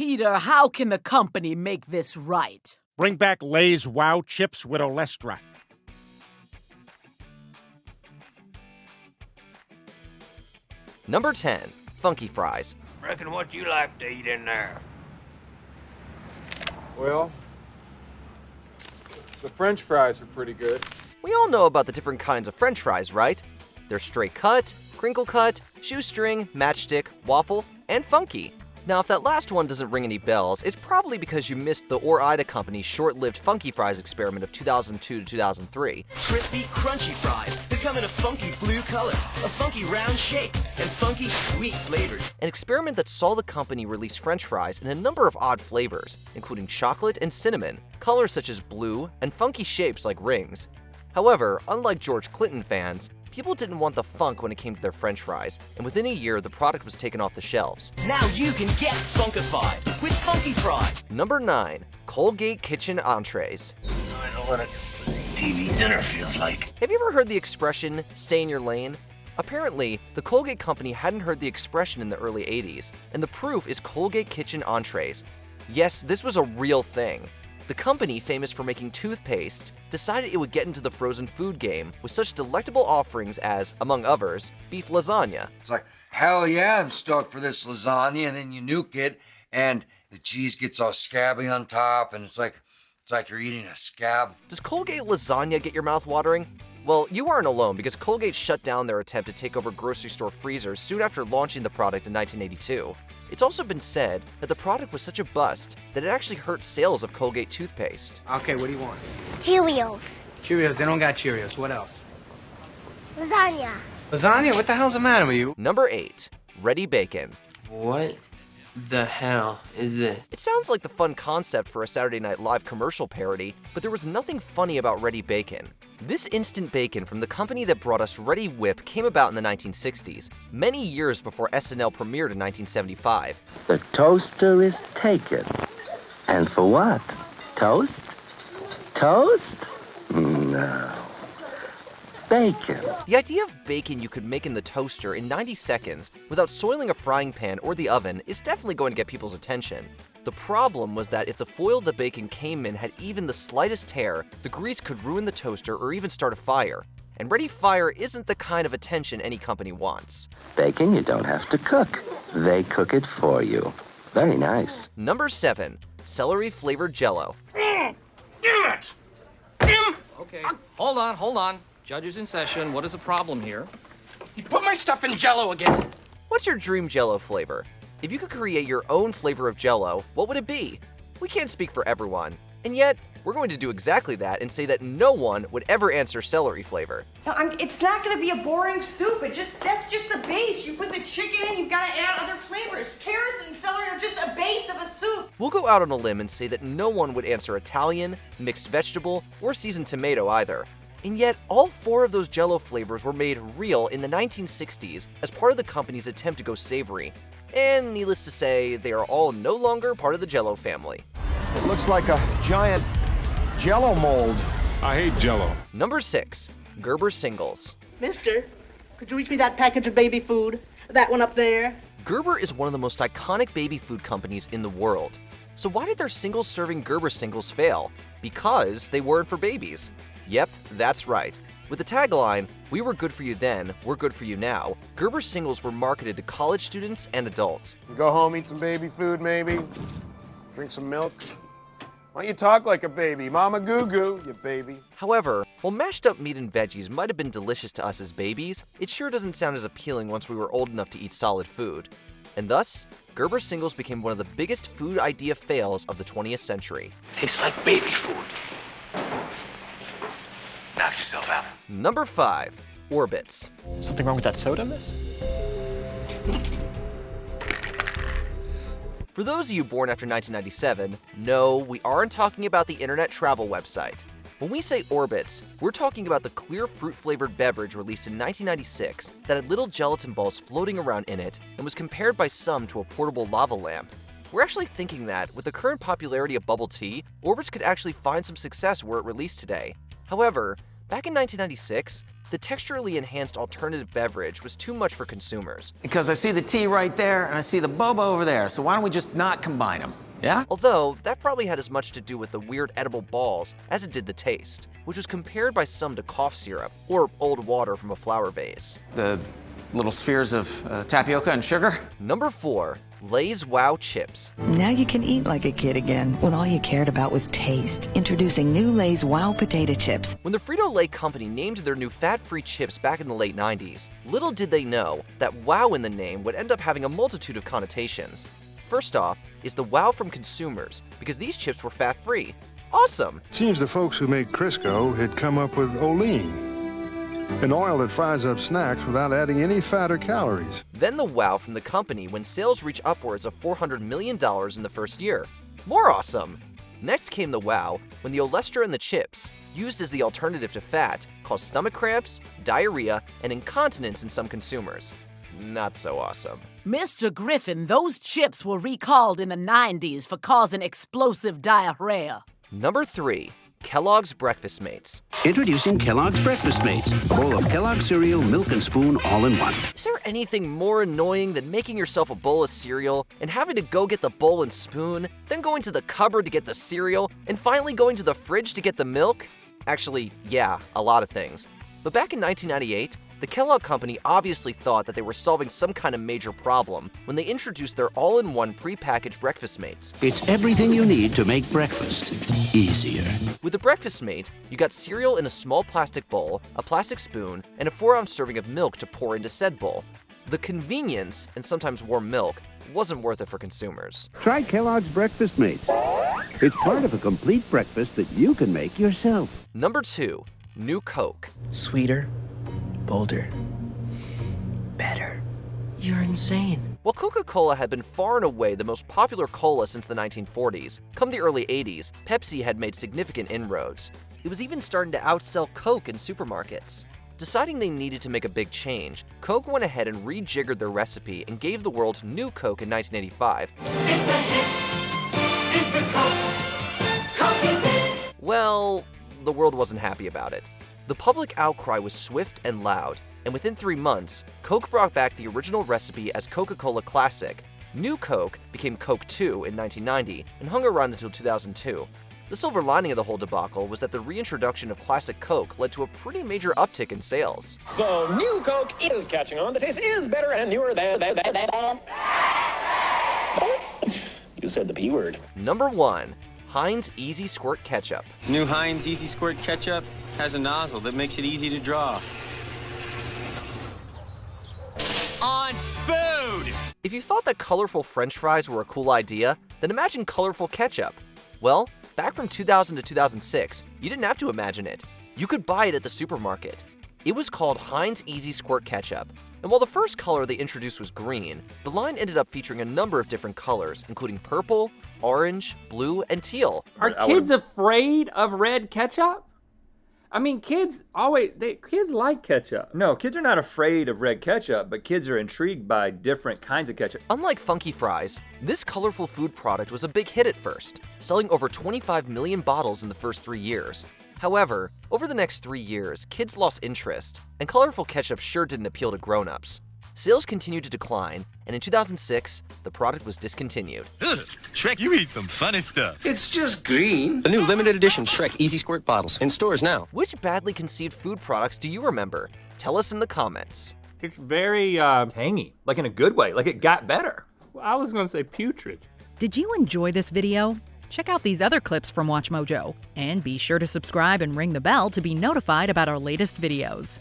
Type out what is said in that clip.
Peter, how can the company make this right? Bring back Lay's Wow Chips with Olestra. Number 10. Funky fries. Reckon what you like to eat in there? Well, the French fries are pretty good. We all know about the different kinds of French fries, right? They're straight cut, crinkle cut, shoestring, matchstick, waffle, and funky. Now, if that last one doesn't ring any bells, it's probably because you missed the Ore-Ida Company's short-lived funky fries experiment of 2002 to 2003. Crispy, crunchy fries. They come in a funky blue color, a funky round shape, and funky sweet flavors. An experiment that saw the company release French fries in a number of odd flavors, including chocolate and cinnamon, colors such as blue, and funky shapes like rings. However, unlike George Clinton fans, people didn't want the funk when it came to their French fries, and within a year, the product was taken off the shelves. Now you can get funkified with funky fries. Number 9. Colgate Kitchen Entrees. I know what a TV dinner feels like. Have you ever heard the expression, stay in your lane? Apparently, the Colgate company hadn't heard the expression in the early 80s, and the proof is Colgate Kitchen Entrees. Yes, this was a real thing. The company, famous for making toothpaste, decided it would get into the frozen food game with such delectable offerings as, among others, beef lasagna. It's like, hell yeah, I'm stoked for this lasagna, and then you nuke it, and the cheese gets all scabby on top, and it's like you're eating a scab. Does Colgate lasagna get your mouth watering? Well, you aren't alone because Colgate shut down their attempt to take over grocery store freezers soon after launching the product in 1982. It's also been said that the product was such a bust that it actually hurt sales of Colgate toothpaste. Okay, what do you want? Cheerios. Cheerios, they don't got Cheerios. What else? Lasagna. Lasagna? What the hell's the matter with you? Number 8. Reddi-Bacon. What the hell is this? It sounds like the fun concept for a Saturday Night Live commercial parody, but there was nothing funny about Reddi-Bacon. This instant bacon from the company that brought us Reddi-Whip came about in the 1960s, many years before SNL premiered in 1975. The toaster is taken. And for what? Toast? Toast? No. Bacon. The idea of bacon you could make in the toaster in 90 seconds without soiling a frying pan or the oven is definitely going to get people's attention. The problem was that if the foil the bacon came in had even the slightest tear, the grease could ruin the toaster or even start a fire. And Ready Fire isn't the kind of attention any company wants. Bacon you don't have to cook. They cook it for you. Very nice. Number 7. Celery-Flavored Jell-O. Damn it! Damn! Okay, hold on. Judges in session, what is the problem here? You put my stuff in Jell-O again. What's your dream Jell-O flavor? If you could create your own flavor of Jell-O, what would it be? We can't speak for everyone, and yet, we're going to do exactly that and say that no one would ever answer celery flavor. No, it's not going to be a boring soup. That's just the base. You put the chicken in, you've got to add other flavors. Carrots and celery are just a base of a soup. We'll go out on a limb and say that no one would answer Italian, mixed vegetable, or seasoned tomato either. And yet, all 4 of those Jell-O flavors were made real in the 1960s as part of the company's attempt to go savory. And needless to say, they are all no longer part of the Jell-O family. It looks like a giant Jell-O mold. I hate Jell-O. Number 6. Gerber Singles. Mister, could you reach me that package of baby food? That one up there? Gerber is one of the most iconic baby food companies in the world. So why did their single-serving Gerber Singles fail? Because they weren't for babies. Yep, that's right. With the tagline, "We were good for you then, we're good for you now," Gerber Singles were marketed to college students and adults. Go home, eat some baby food maybe, drink some milk. Why don't you talk like a baby? Mama goo-goo, you baby. However, while mashed up meat and veggies might have been delicious to us as babies, it sure doesn't sound as appealing once we were old enough to eat solid food. And thus, Gerber Singles became one of the biggest food idea fails of the 20th century. Tastes like baby food. Knock yourself out. Number 5. Orbits. Something wrong with that soda, miss? For those of you born after 1997, no, we aren't talking about the internet travel website. When we say Orbits, we're talking about the clear fruit-flavored beverage released in 1996 that had little gelatin balls floating around in it and was compared by some to a portable lava lamp. We're actually thinking that, with the current popularity of bubble tea, Orbits could actually find some success where it released today. However, Back in 1996, the texturally enhanced alternative beverage was too much for consumers. Because I see the tea right there and I see the boba over there, so why don't we just not combine them? Yeah? Although, that probably had as much to do with the weird edible balls as it did the taste, which was compared by some to cough syrup or old water from a flower vase. The little spheres of tapioca and sugar? Number 4. Lay's Wow Chips. Now you can eat like a kid again when all you cared about was taste. Introducing new Lay's Wow Potato Chips. When the Frito-Lay company named their new fat-free chips back in the late 90s, little did they know that wow in the name would end up having a multitude of connotations. First off is the wow from consumers, because these chips were fat-free. Awesome! Seems the folks who made Crisco had come up with Olean, an oil that fries up snacks without adding any fat or calories. Then the wow from the company when sales reach upwards of $400 million in the first year. More awesome! Next came the wow when the olestra in the chips, used as the alternative to fat, caused stomach cramps, diarrhea, and incontinence in some consumers. Not so awesome. Mr. Griffin, those chips were recalled in the 90s for causing explosive diarrhea. Number 3. Kellogg's Breakfast Mates. Introducing Kellogg's Breakfast Mates, a bowl of Kellogg's cereal, milk, and spoon all in one. Is there anything more annoying than making yourself a bowl of cereal and having to go get the bowl and spoon, then going to the cupboard to get the cereal, and finally going to the fridge to get the milk? Actually, yeah, a lot of things. But back in 1998, the Kellogg Company obviously thought that they were solving some kind of major problem when they introduced their all-in-one prepackaged Breakfast Mates. It's everything you need to make breakfast easier. With the Breakfast Mate, you got cereal in a small plastic bowl, a plastic spoon, and a 4-ounce serving of milk to pour into said bowl. The convenience, and sometimes warm milk, wasn't worth it for consumers. Try Kellogg's Breakfast Mates. It's part of a complete breakfast that you can make yourself. Number 2. New Coke. Sweeter, bolder, better. You're insane. While Coca-Cola had been far and away the most popular cola since the 1940s, come the early 80s, Pepsi had made significant inroads. It was even starting to outsell Coke in supermarkets. Deciding they needed to make a big change, Coke went ahead and rejiggered their recipe and gave the world New Coke in 1985. It's a hit. It's a Coke. Coke is it. Well, the world wasn't happy about it. The public outcry was swift and loud, and within 3 months, Coke brought back the original recipe as Coca-Cola Classic. New Coke became Coke 2 in 1990 and hung around until 2002. The silver lining of the whole debacle was that the reintroduction of Classic Coke led to a pretty major uptick in sales. So New Coke is catching on. The taste is better and newer than. You said the P word. Number 1. Heinz Easy Squirt Ketchup. New Heinz Easy Squirt Ketchup has a nozzle that makes it easy to draw. On food! If you thought that colorful French fries were a cool idea, then imagine colorful ketchup. Well, back from 2000 to 2006, you didn't have to imagine it. You could buy it at the supermarket. It was called Heinz Easy Squirt Ketchup. And while the first color they introduced was green, the line ended up featuring a number of different colors, including purple, orange, blue, and teal. Are kids afraid of red ketchup? I mean, kids like ketchup. No, kids are not afraid of red ketchup, but kids are intrigued by different kinds of ketchup. Unlike Funky Fries, this colorful food product was a big hit at first, selling over 25 million bottles in the first 3 years. However, over the next 3 years, kids lost interest, and colorful ketchup sure didn't appeal to grown-ups. Sales continued to decline, and in 2006, the product was discontinued. Ugh, Shrek, you eat some funny stuff. It's just green. The new limited edition Shrek Easy Squirt bottles in stores now. Which badly conceived food products do you remember? Tell us in the comments. It's very tangy, like in a good way, like it got better. Well, I was gonna say putrid. Did you enjoy this video? Check out these other clips from WatchMojo, and be sure to subscribe and ring the bell to be notified about our latest videos.